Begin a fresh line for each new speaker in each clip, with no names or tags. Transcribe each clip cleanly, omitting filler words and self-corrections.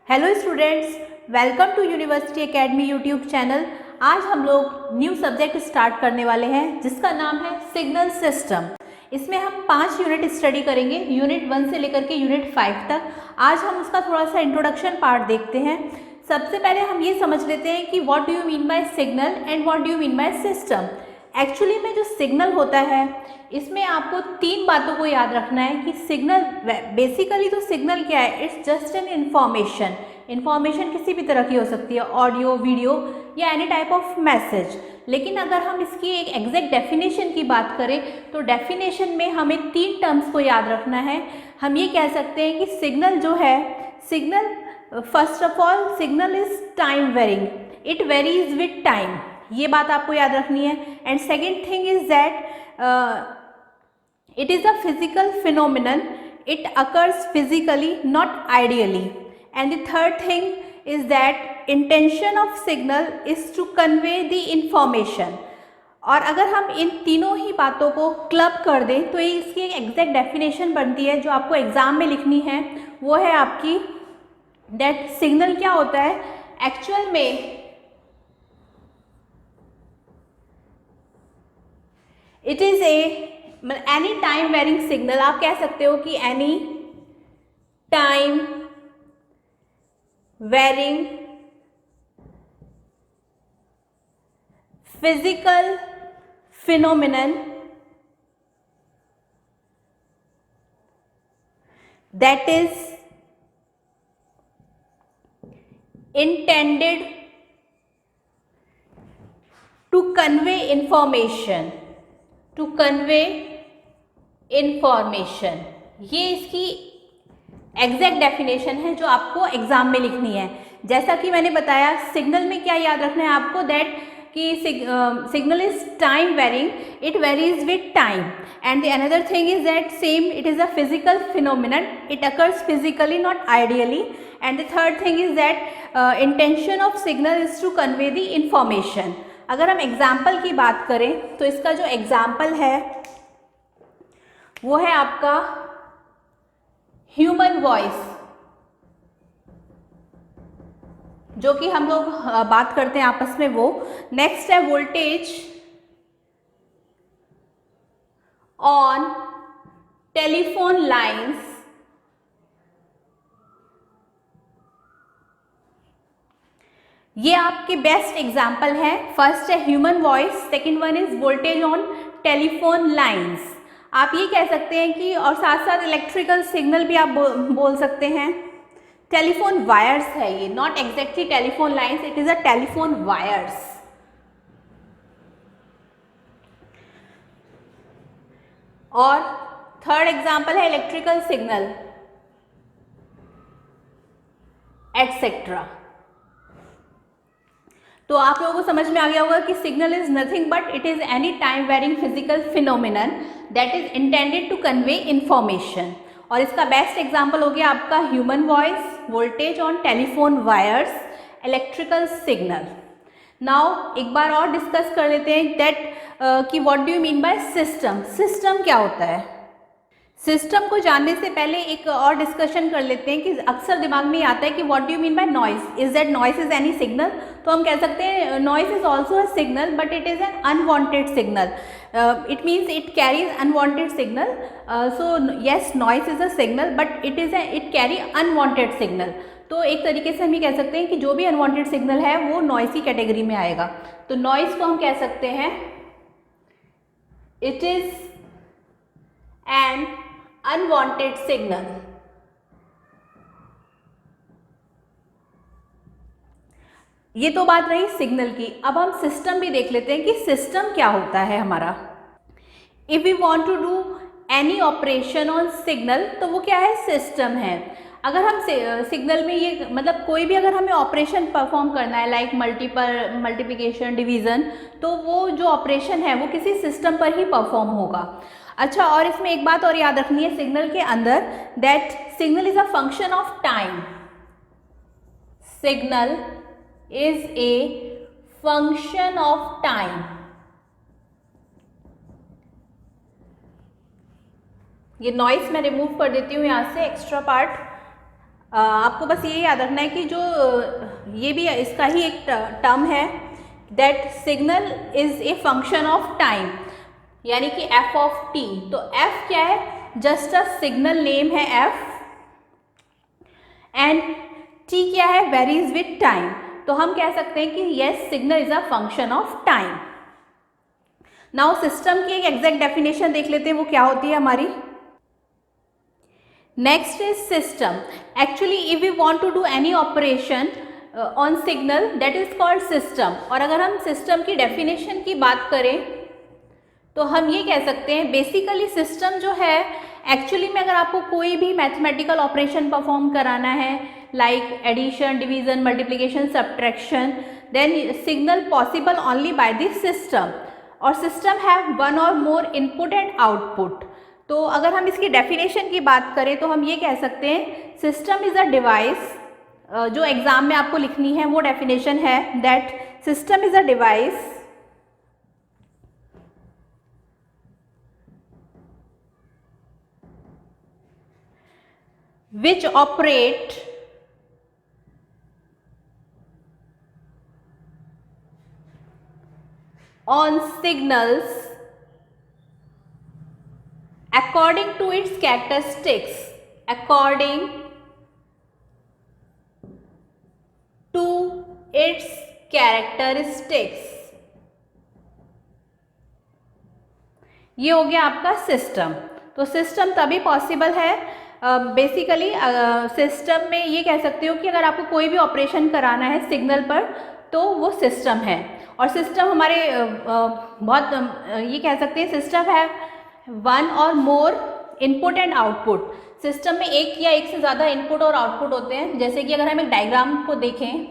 Hello students, welcome to university academy YouTube channel. आज हम लोग न्यू सब्जेक्ट स्टार्ट करने वाले हैं जिसका नाम है सिग्नल सिस्टम। इसमें हम 5 यूनिट स्टडी करेंगे, यूनिट 1 से लेकर के यूनिट 5 तक। आज हम उसका थोड़ा सा इंट्रोडक्शन पार्ट देखते हैं। सबसे पहले हम ये समझ लेते हैं कि what do you mean buy signal and what do you mean by system. Actually में जो सिग्नल होता है इसमें आपको 3 बातों को याद रखना है कि सिग्नल बेसिकली तो सिग्नल क्या है, it's just an information. Information किसी भी तरह की हो सकती है, ऑडियो, वीडियो या एनी टाइप ऑफ मैसेज। लेकिन अगर हम इसकी एक एग्जैक्ट डेफिनेशन की बात करें तो डेफिनेशन में हमें 3 टर्म्स को याद रखना है। हम ये कह सकते हैं कि सिग्नल जो है, signal first of all signal is time varying, it varies with time, ये बात आपको याद रखनी है। And second thing is that it is a physical phenomenon, it occurs physically, not ideally. And the third thing is that intention of signal is to convey the information. और अगर हम इन तीनों ही बातों को क्लब कर दें तो ये इसकी एक एग्जैक्ट डेफिनेशन बनती है जो आपको एग्जाम में लिखनी है। वो है आपकी दैट सिग्नल क्या होता है एक्चुअल में, it is any time varying signal. आप कह सकते हो कि any time varying physical phenomenon that is intended to convey information, to convey information। ये इसकी एग्जैक्ट डेफिनेशन है जो आपको एग्जाम में लिखनी है। जैसा कि मैंने बताया सिग्नल में क्या याद रखना है आपको, दैट कि signal is time varying, it varies with time. And the another thing is that same, it is a physical phenomenon, it occurs physically not ideally. And the third thing is that intention of signal is to convey the information. अगर हम example की बात करें तो इसका जो example है वो है आपका ह्यूमन वॉइस, जो कि हम लोग बात करते हैं आपस में वो। नेक्स्ट है वोल्टेज ऑन टेलीफोन लाइंस, ये आपके बेस्ट एग्जाम्पल है। फर्स्ट है human voice, second one is voltage on telephone lines. आप ये कह सकते हैं कि और साथ साथ इलेक्ट्रिकल सिग्नल भी आप बोल सकते हैं। टेलीफोन वायर्स है ये, not exactly telephone lines, it is a telephone wires. और थर्ड एग्जाम्पल है इलेक्ट्रिकल सिग्नल एटसेट्रा। तो आप लोगों को समझ में आ गया होगा कि signal is nothing but it is any time varying physical phenomenon that is intended to convey information. और इसका बेस्ट एग्जांपल हो गया आपका human voice, voltage on telephone wires, electrical signal. Now एक बार और डिस्कस कर लेते हैं दैट कि what do you mean by system. System क्या होता है? सिस्टम को जानने से पहले एक और डिस्कशन कर लेते हैं कि अक्सर दिमाग में आता है कि what do you mean bye noise, is that noise is any signal. तो हम कह सकते हैं noise is also a signal but it is an unwanted signal, it means it carries unwanted signal. So yes, noise is a signal but it carry unwanted signal. तो एक तरीके से हम ये कह सकते हैं कि जो भी अनवांटेड सिग्नल है वो नॉइज की कैटेगरी में आएगा। तो नॉइज को हम कह सकते हैं it is an unwanted signal. ये तो बात रही सिग्नल की। अब हम सिस्टम भी देख लेते हैं कि सिस्टम क्या होता है हमारा। If we want to do any operation on signal तो वो क्या है, सिस्टम है। अगर हम सिग्नल में ये मतलब कोई भी अगर हमें ऑपरेशन परफॉर्म करना है लाइक मल्टीप्लिकेशन, डिवीजन, तो वो जो ऑपरेशन है वो किसी सिस्टम पर ही परफॉर्म होगा। अच्छा, और इसमें एक बात और याद रखनी है सिग्नल के अंदर, that signal is a function of time. Signal is a function of time. ये नॉइस मैं रिमूव कर देती हूँ यहाँ से, एक्स्ट्रा पार्ट। आपको बस ये याद रखना है कि जो ये भी इसका ही एक टर्म है, that signal is a function of time, यानी कि एफ ऑफ टी। तो एफ क्या है, जस्ट अ सिग्नल नेम है एफ, एंड टी क्या है, वेरीज विथ टाइम। तो हम कह सकते हैं कि yes, signal is a function of time. Now system की एक एग्जैक्ट डेफिनेशन देख लेते हैं, वो क्या होती है हमारी। Next is system. Actually if we want to do any operation on signal, that is called system. और अगर हम सिस्टम की डेफिनेशन की बात करें तो हम ये कह सकते हैं, बेसिकली सिस्टम जो है, एक्चुअली में अगर आपको कोई भी मैथमेटिकल ऑपरेशन परफॉर्म कराना है, like addition, division, multiplication, subtraction, then signal possible only by this system. और system have one or more input and output. तो अगर हम इसकी डेफिनेशन की बात करें तो हम ये कह सकते हैं, सिस्टम इज अ डिवाइस, जो एग्जाम में आपको लिखनी है वो डेफिनेशन है, that system is a device which operate on signals according to its characteristics, according to its characteristics। ये हो गया आपका सिस्टम। तो सिस्टम तभी पॉसिबल है, बेसिकली सिस्टम में ये कह सकते हो कि अगर आपको कोई भी ऑपरेशन कराना है सिग्नल पर तो वो सिस्टम है। और सिस्टम हमारे बहुत ये कह सकते हैं, सिस्टम है one or more input and output. System में एक या एक से ज़्यादा इनपुट और आउटपुट होते हैं। जैसे कि अगर हम एक डायग्राम को देखें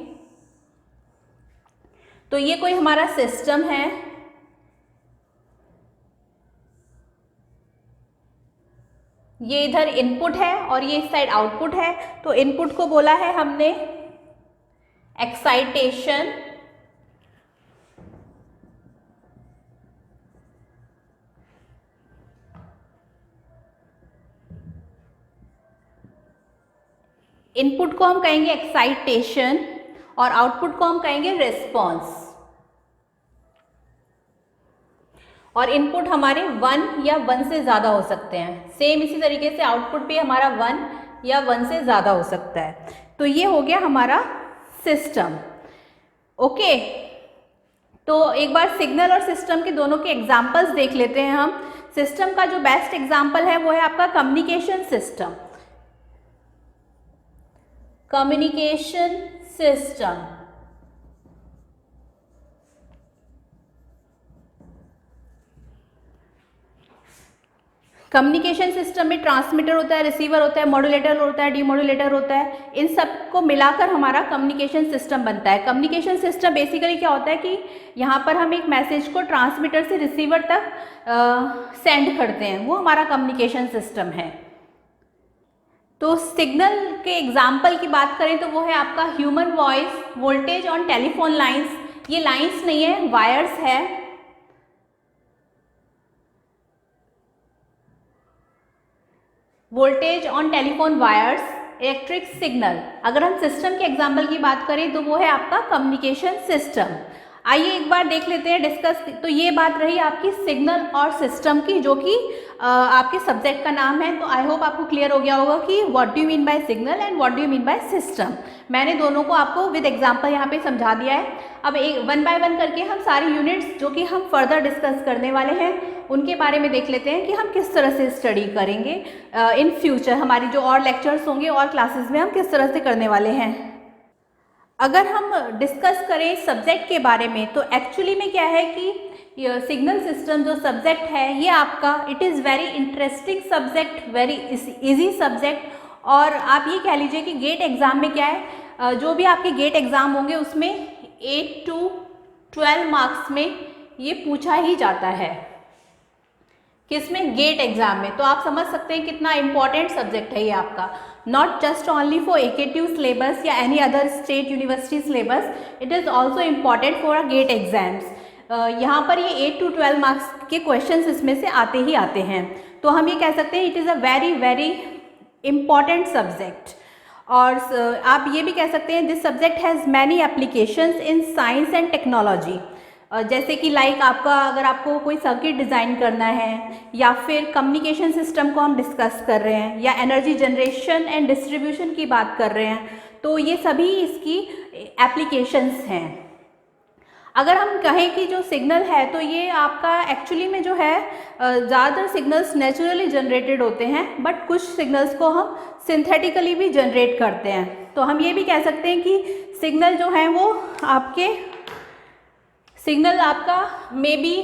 तो ये कोई हमारा सिस्टम है, ये इधर इनपुट है और ये इस साइड आउटपुट है। तो इनपुट को बोला है हमने एक्साइटेशन, इनपुट को हम कहेंगे एक्साइटेशन और आउटपुट को हम कहेंगे रिस्पॉन्स। और इनपुट हमारे 1 या 1 से ज़्यादा हो सकते हैं। सेम इसी तरीके से आउटपुट भी हमारा 1 या 1 से ज़्यादा हो सकता है। तो ये हो गया हमारा सिस्टम। ओके, तो एक बार सिग्नल और सिस्टम के दोनों के एग्जाम्पल्स देख लेते हैं हम। सिस्टम का जो बेस्ट एग्जाम्पल है वो है आपका communication system. Communication system communication system में ट्रांसमीटर होता है, रिसीवर होता है, मॉड्यूलेटर होता है, डीमॉड्यूलेटर होता है। इन सब को मिलाकर हमारा कम्युनिकेशन सिस्टम बनता है। कम्युनिकेशन सिस्टम बेसिकली क्या होता है कि यहाँ पर हम एक मैसेज को ट्रांसमीटर से रिसीवर तक सेंड करते हैं, वो हमारा कम्युनिकेशन सिस्टम है। तो सिग्नल के एग्जाम्पल की बात करें तो वो है आपका human voice, voltage on telephone lines. ये लाइन्स नहीं है, वायर्स है। Voltage on telephone wires, electric signal. अगर हम सिस्टम के एग्जाम्पल की बात करें तो वो है आपका कम्युनिकेशन सिस्टम। आइए एक बार देख लेते हैं, डिस्कस। तो ये बात रही आपकी सिग्नल और सिस्टम की, जो कि आपके सब्जेक्ट का नाम है। तो आई होप आपको क्लियर हो गया होगा कि what do you mean buy signal and what do you mean by system. मैंने दोनों को आपको विद एग्जांपल यहाँ पे समझा दिया है। अब एक 1 बाय 1 करके हम सारी यूनिट्स जो कि हम फर्दर डिस्कस करने वाले हैं उनके बारे में देख लेते हैं कि हम किस तरह से स्टडी करेंगे इन फ्यूचर। हमारी जो और लेक्चर्स होंगे और क्लासेस में हम किस तरह से करने वाले हैं। अगर हम डिस्कस करें सब्जेक्ट के बारे में तो एक्चुअली में क्या है कि सिग्नल सिस्टम जो सब्जेक्ट है ये आपका it is very interesting subject, very easy subject. और आप ये कह लीजिए कि गेट एग्ज़ाम में क्या है, जो भी आपके गेट एग्ज़ाम होंगे उसमें 8 to 12 मार्क्स में ये पूछा ही जाता है। किसमें? गेट एग्जाम में। तो आप समझ सकते हैं कितना इंपॉर्टेंट सब्जेक्ट है ये आपका, not just only for AKTU syllabus या any other state university syllabus, it is also important for a GATE exams. यहाँ पर ये 8 to 12 मार्क्स के क्वेश्चंस इसमें से आते ही आते हैं। तो हम ये कह सकते हैं it is a very very important subject. और आप ये भी कह सकते हैं this subject has many applications in science and technology. जैसे कि लाइक आपका अगर आपको कोई सर्किट डिज़ाइन करना है या फिर कम्युनिकेशन सिस्टम को हम डिस्कस कर रहे हैं या एनर्जी जनरेशन एंड डिस्ट्रीब्यूशन की बात कर रहे हैं, तो ये सभी इसकी एप्लीकेशंस हैं। अगर हम कहें कि जो सिग्नल है तो ये आपका एक्चुअली में जो है ज़्यादातर सिग्नल्स नेचुरली जनरेटेड होते हैं, बट कुछ सिग्नल्स को हम सिंथेटिकली भी जनरेट करते हैं। तो हम ये भी कह सकते हैं कि सिग्नल जो है वो आपके सिग्नल आपका मे बी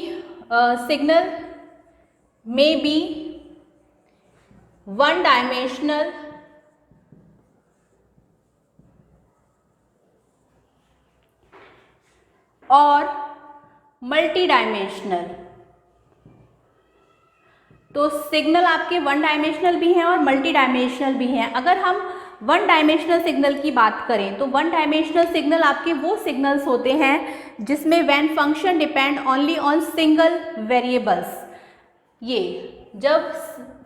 वन डायमेंशनल और मल्टी डायमेंशनल। तो सिग्नल आपके वन डायमेंशनल भी हैं और मल्टी डायमेंशनल भी हैं। अगर हम वन डायमेंशनल सिग्नल की बात करें तो वन डायमेंशनल सिग्नल आपके वो सिग्नल्स होते हैं जिसमें when function depend only on single variables. ये जब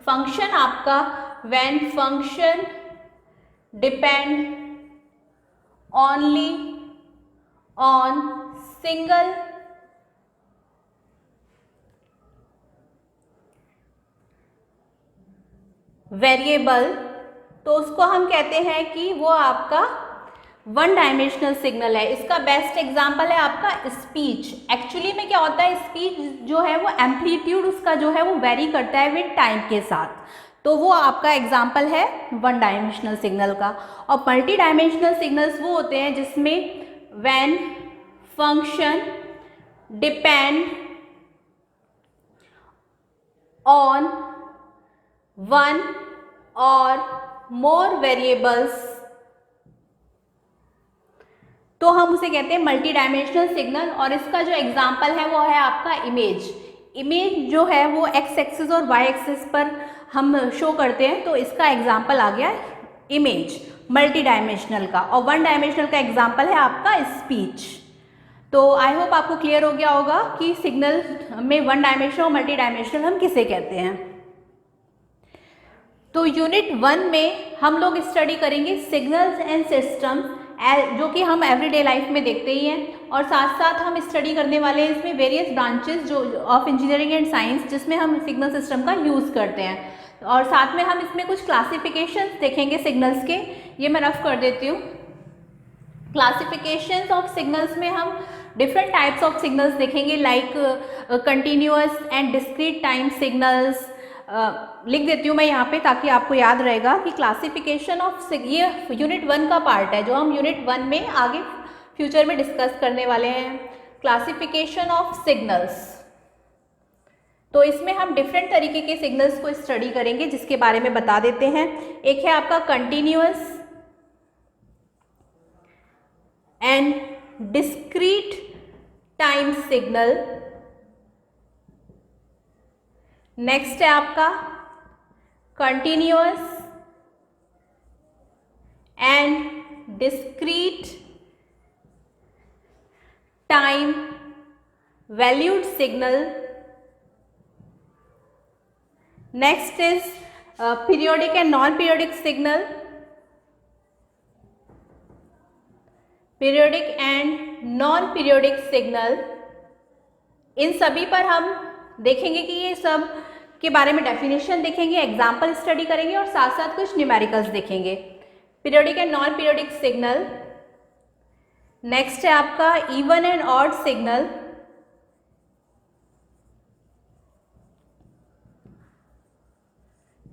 फंक्शन आपका when function depend only on single variable, तो उसको हम कहते हैं कि वो आपका वन डायमेंशनल सिग्नल है। इसका बेस्ट एग्जांपल है आपका स्पीच। एक्चुअली में क्या होता है, स्पीच जो है वो एम्पलीट्यूड उसका जो है वो वेरी करता है विद टाइम के साथ, तो वो आपका एग्जांपल है वन डायमेंशनल सिग्नल का। और मल्टी डायमेंशनल सिग्नल्स वो होते हैं जिसमें when function depend on one or more variables, तो हम उसे कहते हैं मल्टी डायमेंशनल सिग्नल। और इसका जो एग्जांपल है वो है आपका इमेज। इमेज जो है वो एक्स एक्सिस और वाई एक्सिस पर हम शो करते हैं, तो इसका एग्जांपल आ गया इमेज मल्टी डायमेंशनल का। और वन डायमेंशनल का एग्जांपल है आपका स्पीच। तो आई होप आपको क्लियर हो गया होगा कि सिग्नल में वन डायमेंशनल और मल्टी डायमेंशनल हम किसे कहते हैं। तो यूनिट 1 में हम लोग स्टडी करेंगे सिग्नल्स एंड सिस्टम्स, जो कि हम एवरीडे लाइफ में देखते ही हैं। और साथ साथ हम स्टडी करने वाले हैं इसमें वेरियस ब्रांचेस जो ऑफ इंजीनियरिंग एंड साइंस, जिसमें हम सिग्नल सिस्टम का यूज़ करते हैं। और साथ में हम इसमें कुछ क्लासिफिकेशंस देखेंगे सिग्नल्स के, ये मैं रफ कर देती हूँ। क्लासिफिकेशंस ऑफ सिग्नल्स में हम डिफरेंट टाइप्स ऑफ सिग्नल्स देखेंगे, like continuous and discrete time signals. लिख देती हूँ मैं यहाँ पे ताकि आपको याद रहेगा कि क्लासिफिकेशन ऑफ, ये यूनिट 1 का पार्ट है जो हम यूनिट 1 में आगे फ्यूचर में डिस्कस करने वाले हैं। क्लासिफिकेशन ऑफ सिग्नल्स, तो इसमें हम डिफरेंट तरीके के सिग्नल्स को स्टडी करेंगे जिसके बारे में बता देते हैं। एक है आपका continuous and discrete time signal. Next है आपका continuous and discrete time valued signal. Next is periodic and non periodic signal. Periodic and non periodic signal, इन सभी पर हम देखेंगे कि ये सब के बारे में डेफिनेशन देखेंगे, एग्जाम्पल स्टडी करेंगे और साथ साथ कुछ न्यूमेरिकल्स देखेंगे। Periodic and non periodic signal. Next है आपका even and odd signal.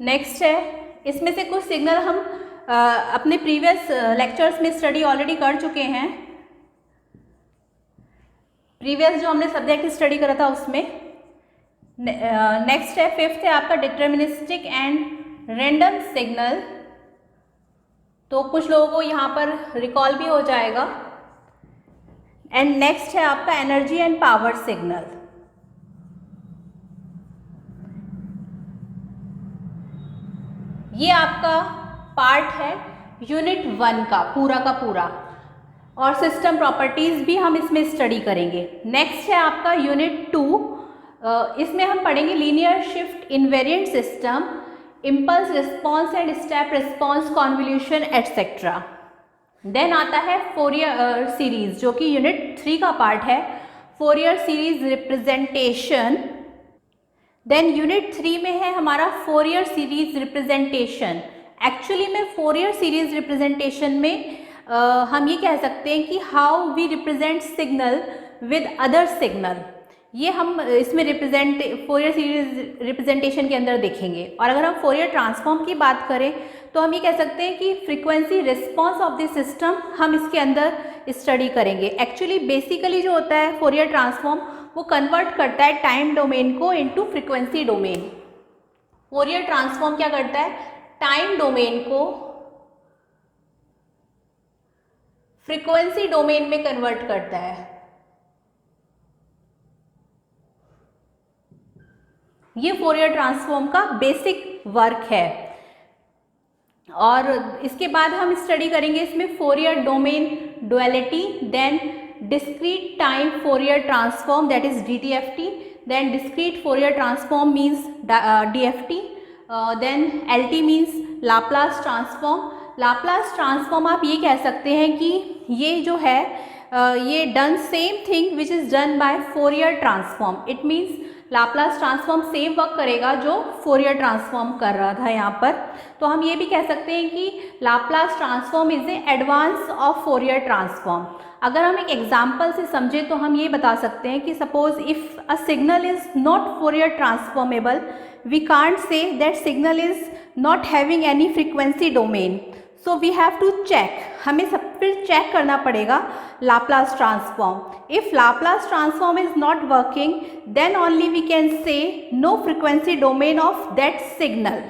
Next है, इसमें से कुछ सिग्नल हम अपने प्रीवियस लेक्चर्स में स्टडी ऑलरेडी कर चुके हैं। प्रीवियस जो हमने सब्जेक्ट स्टडी करा था उसमें। नेक्स्ट है, फिफ्थ है आपका डिटर्मिनिस्टिक एंड रैंडम सिग्नल। तो कुछ लोगों को यहाँ पर रिकॉल भी हो जाएगा। एंड नेक्स्ट है आपका एनर्जी एंड पावर सिग्नल। ये आपका पार्ट है यूनिट 1 का पूरा। और सिस्टम प्रॉपर्टीज भी हम इसमें स्टडी करेंगे। नेक्स्ट है आपका यूनिट 2, इसमें हम पढ़ेंगे linear shift invariant system. Impulse response and step response, convolution etcetera. Then आता है फोरियर सीरीज जो कि यूनिट 3 का पार्ट है, Fourier series representation. Then unit 3 में है हमारा फोरियर सीरीज रिप्रेजेंटेशन। एक्चुअली में फोरियर सीरीज रिप्रेजेंटेशन में हम ये कह सकते हैं कि how we represent signal with other signal, ये हम इसमें फोरियर सीरीज रिप्रेजेंटेशन के अंदर देखेंगे। और अगर हम फोरियर ट्रांसफॉर्म की बात करें तो हम ये कह सकते हैं कि frequency response of the system हम इसके अंदर स्टडी करेंगे। एक्चुअली बेसिकली जो होता है फोरियर ट्रांसफॉर्म वो कन्वर्ट करता है टाइम डोमेन को into frequency domain. Fourier transform क्या करता है, टाइम डोमेन को फ्रीक्वेंसी डोमेन में कन्वर्ट करता है। ये फोरियर ट्रांसफॉर्म का बेसिक वर्क है। और इसके बाद हम स्टडी करेंगे इसमें Fourier domain duality, then discrete time Fourier transform that is DTFT, then discrete Fourier transform means DFT, then LT means Laplace transform. Laplace transform आप ये कह सकते हैं कि ये जो है ये done same thing which is done by Fourier transform. It means Laplace transform same work करेगा जो फोरियर ट्रांसफॉर्म कर रहा था यहाँ पर। तो हम ये भी कह सकते हैं कि Laplace transform is a advance of Fourier transform. अगर हम एक एग्जाम्पल से समझें तो हम ये बता सकते हैं कि suppose if a signal is not Fourier transformable, we can't say that signal is not having any frequency domain. So we have to check, हमें सब फिर चेक करना पड़ेगा Laplace transform. If Laplace transform is not working then only we can say no frequency domain of that signal.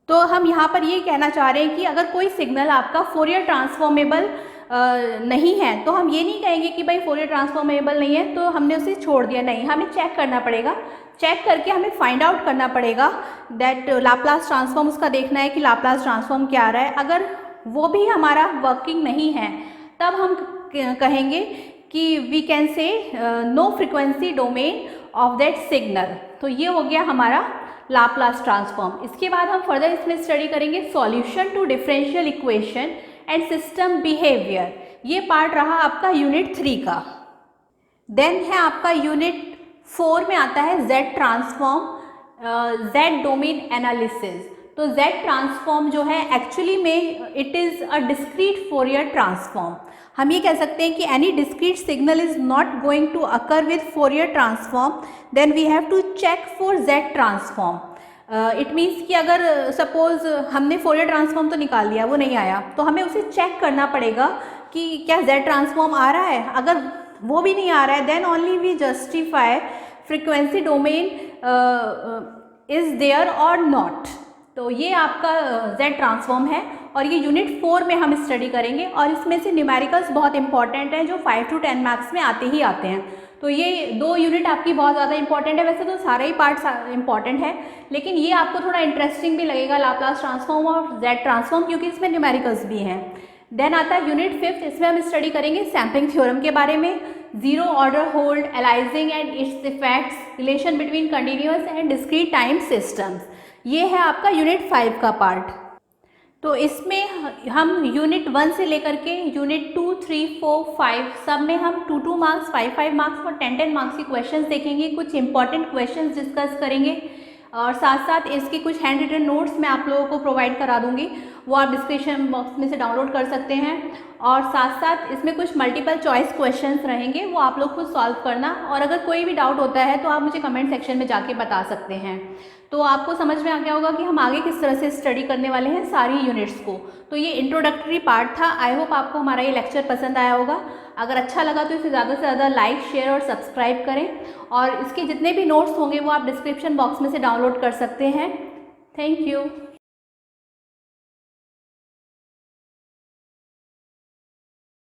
तो हम यहाँ पर ये कहना चाह रहे हैं कि अगर कोई सिग्नल आपका फोरियर ट्रांसफॉर्मेबल नहीं है तो हम ये नहीं कहेंगे कि भाई फोरियर ट्रांसफॉर्मेबल नहीं है तो हमने उसे छोड़ दिया, नहीं, हमें चेक करना पड़ेगा। चेक करके हमें फाइंड आउट करना पड़ेगा दैट लाप्लास ट्रांसफॉर्म, उसका देखना है कि लाप्लास ट्रांसफॉर्म क्या आ रहा है। अगर वो भी हमारा वर्किंग नहीं है तब हम कहेंगे कि we can say no frequency domain of that signal. तो ये हो गया हमारा लाप्लास ट्रांसफॉर्म। इसके बाद हम फर्दर इसमें स्टडी करेंगे solution to differential equation and system behaviour. ये पार्ट रहा आपका यूनिट 3 का। देन है आपका यूनिट 4 में आता है Z transform, Z domain analysis. तो Z ट्रांसफॉर्म जो है एक्चुअली में it is a discrete Fourier transform. हम ये कह सकते हैं कि any discrete signal is not going to occur with Fourier transform, then we have to check for Z transform. It means कि अगर सपोज हमने फोरियर ट्रांसफॉर्म तो निकाल लिया, वो नहीं आया, तो हमें उसे चेक करना पड़ेगा कि क्या Z ट्रांसफॉर्म आ रहा है। अगर वो भी नहीं आ रहा है then only we justify frequency domain is there or not. तो ये आपका Z ट्रांसफॉर्म है और ये यूनिट 4 में हम स्टडी करेंगे। और इसमें से न्यूमेरिकल्स बहुत इंपॉर्टेंट हैं जो 5 to 10 मार्क्स में आते ही आते हैं। तो ये 2 यूनिट आपकी बहुत ज़्यादा इंपॉर्टेंट है। वैसे तो सारे ही पार्ट्स इंपॉर्टेंट है लेकिन ये आपको थोड़ा इंटरेस्टिंग भी लगेगा, लाप्लास ट्रांसफॉर्म और Z ट्रांसफॉर्म, क्योंकि इसमें न्यूमेरिकल्स भी हैं। देन आता है यूनिट 5, इसमें हम स्टडी करेंगे सैम्पलिंग थ्योरम के बारे में, zero order hold, aliasing and it's effects, relation between continuous and discrete time systems. ये है आपका यूनिट 5 का पार्ट। तो इसमें हम यूनिट 1 से लेकर के यूनिट 2, 3, 4, 5 सब में हम 2 मार्क्स, 5 मार्क्स और 10 मार्क्स के क्वेश्चंस देखेंगे। कुछ इंपॉर्टेंट क्वेश्चंस डिस्कस करेंगे और साथ साथ इसके कुछ हैंड रिटन नोट्स मैं आप लोगों को प्रोवाइड करा दूंगी, वो आप डिस्क्रिप्शन बॉक्स में से डाउनलोड कर सकते हैं। और साथ साथ इसमें कुछ मल्टीपल चॉइस क्वेश्चंस रहेंगे, वो आप लोग खुद सॉल्व करना। और अगर कोई भी डाउट होता है तो आप मुझे कमेंट सेक्शन में जाके बता सकते हैं। तो आपको समझ में आ गया होगा कि हम आगे किस तरह से स्टडी करने वाले हैं सारी यूनिट्स को। तो ये इंट्रोडक्टरी पार्ट था। आई होप आपको हमारा ये लेक्चर पसंद आया होगा। अगर अच्छा लगा तो इसे ज़्यादा से ज़्यादा लाइक, शेयर और सब्सक्राइब करें। और इसके जितने भी नोट्स होंगे वो आप डिस्क्रिप्शन बॉक्स में से डाउनलोड कर सकते हैं। Thank you.